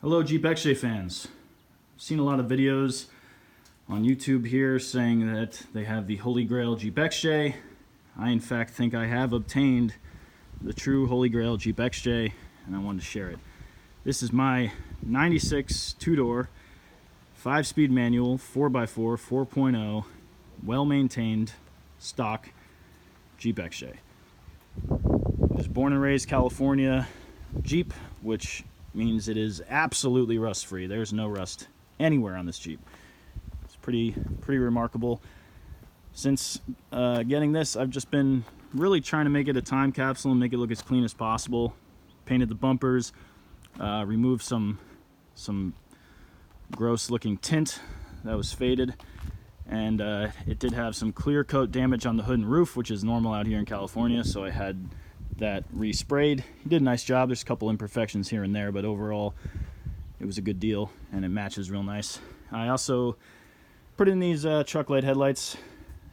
Hello Jeep XJ fans. Seen a lot of videos on YouTube here saying that they have the Holy Grail Jeep XJ. I in fact think I have obtained the true Holy Grail Jeep XJ and I wanted to share it. This is my 96 two-door 5-speed manual 4x4 4.0 well-maintained stock Jeep XJ. It was born and raised California Jeep, which means it is absolutely rust-free. There's no rust anywhere on this Jeep. It's pretty remarkable. Since getting this, I've just been really trying to make it a time capsule and make it look as clean as possible. Painted the bumpers, removed some gross-looking tint that was faded, and it did have some clear coat damage on the hood and roof, which is normal out here in California, so I had that resprayed. He did a nice job. There's a couple imperfections here and there, but overall it was a good deal and it matches real nice. I also put in these truck light headlights.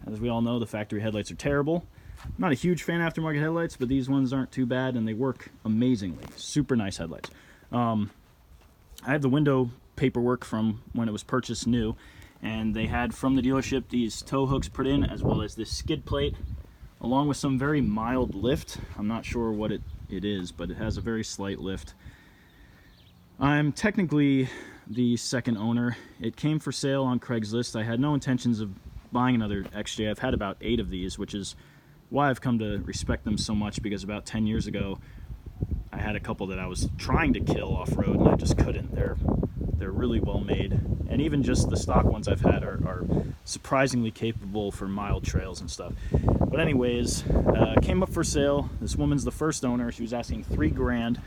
As we all know, the factory headlights are terrible. I'm not a huge fan of aftermarket headlights, but these ones aren't too bad and they work amazingly. Super nice headlights. I have the window paperwork from when it was purchased new, and they had from the dealership these tow hooks put in, as well as this skid plate, along with some very mild lift. I'm not sure what it is, but it has a very slight lift. I'm technically the second owner. It came for sale on Craigslist. I had no intentions of buying another XJ. I've had about 8 of these, which is why I've come to respect them so much, because about 10 years ago I had a couple that I was trying to kill off-road and I just couldn't. They're really well made, and even just the stock ones I've had are surprisingly capable for mild trails and stuff. But anyways, came up for sale. This woman's the first owner. She was asking $3 grand,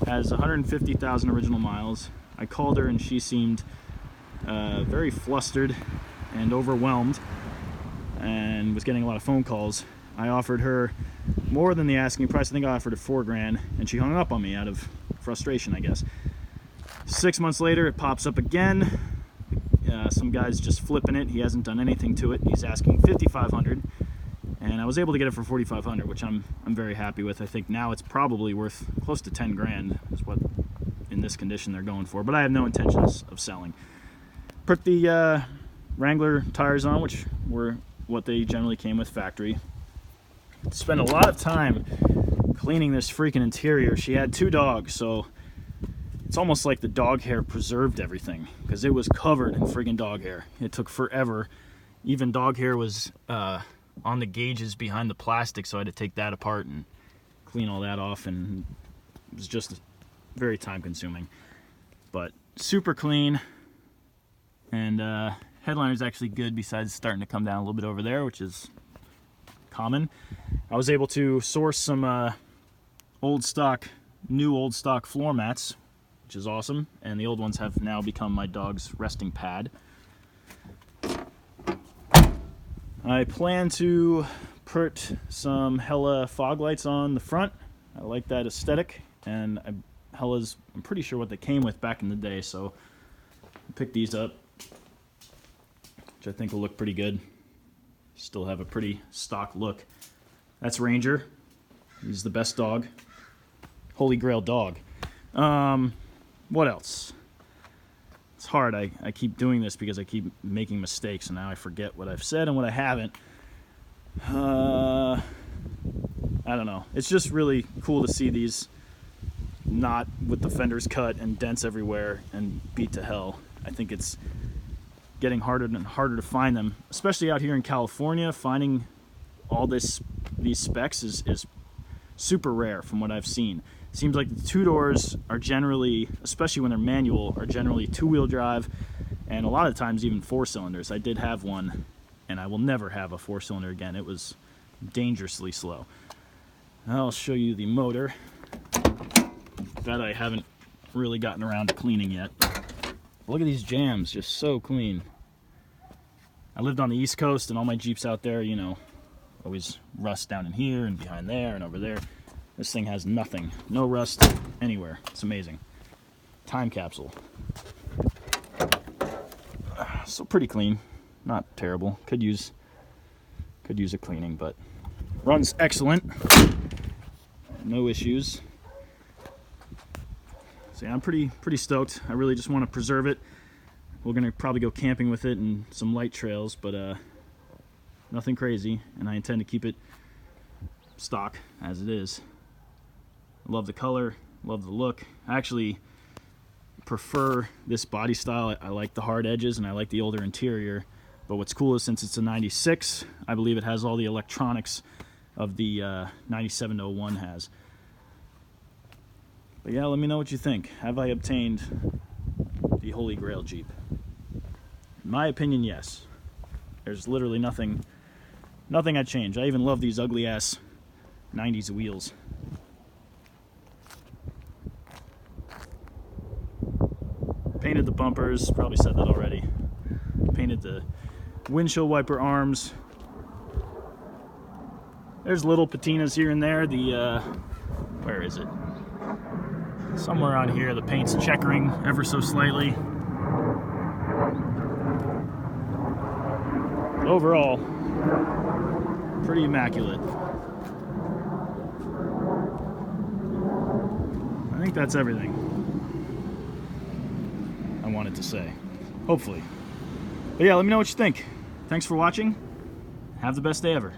has 150,000 original miles. I called her and she seemed very flustered and overwhelmed and was getting a lot of phone calls. I offered her more than the asking price. I think I offered her $4 grand and she hung up on me out of frustration, I guess. 6 months later, it pops up again. Some guy's just flipping it. He hasn't done anything to it. He's asking $5,500, and I was able to get it for $4,500, which I'm very happy with. I think now it's probably worth close to 10 grand is what in this condition they're going for. But I have no intentions of selling. Put the Wrangler tires on, which were what they generally came with factory. Spent a lot of time cleaning this freaking interior. She had 2 dogs, so it's almost like the dog hair preserved everything, because it was covered in friggin' dog hair. It took forever. Even dog hair was on the gauges behind the plastic, so I had to take that apart and clean all that off, and it was just very time consuming. But super clean, and headliner's actually good, besides starting to come down a little bit over there, which is common. I was able to source some new old stock floor mats, which is awesome, and the old ones have now become my dog's resting pad. I plan to put some Hella fog lights on the front. I like that aesthetic, and Hella's, I'm pretty sure what they came with back in the day, so I picked these up, which I think will look pretty good. Still have a pretty stock look. That's Ranger. He's the best dog. Holy Grail dog. What else? It's hard. I keep doing this because I keep making mistakes, and now I forget what I've said and what I haven't. I don't know. It's just really cool to see these not with the fenders cut and dents everywhere and beat to hell. I think it's getting harder and harder to find them, especially out here in California. Finding all these specs is super rare from what I've seen. Seems like the 2-doors are generally, especially when they're manual, are generally 2-wheel drive, and a lot of times even 4-cylinders. I did have one, and I will never have a 4-cylinder again. It was dangerously slow. I'll show you the motor that I haven't really gotten around to cleaning yet. Look at these jams, just so clean. I lived on the East Coast, and all my Jeeps out there, you know, always rust down in here and behind there and over there. This thing has nothing. No rust anywhere. It's amazing. Time capsule. So pretty clean. Not terrible. Could use a cleaning, but runs excellent. No issues. So yeah, I'm pretty stoked. I really just want to preserve it. We're gonna probably go camping with it and some light trails, but nothing crazy, and I intend to keep it stock as it is. I love the color, love the look. I actually prefer this body style. I like the hard edges and I like the older interior, but what's cool is since it's a 96, I believe it has all the electronics of the 9701 has. But yeah, let me know what you think. Have I obtained the Holy Grail Jeep? In my opinion, yes. There's literally nothing I'd change. I even love these ugly ass 90s wheels. Painted the bumpers, probably said that already. Painted the windshield wiper arms. There's little patinas here and there. The where is it? Somewhere on here, the paint's checkering ever so slightly. But overall, pretty immaculate. I think that's everything I wanted to say. Hopefully. But yeah, let me know what you think. Thanks for watching. Have the best day ever.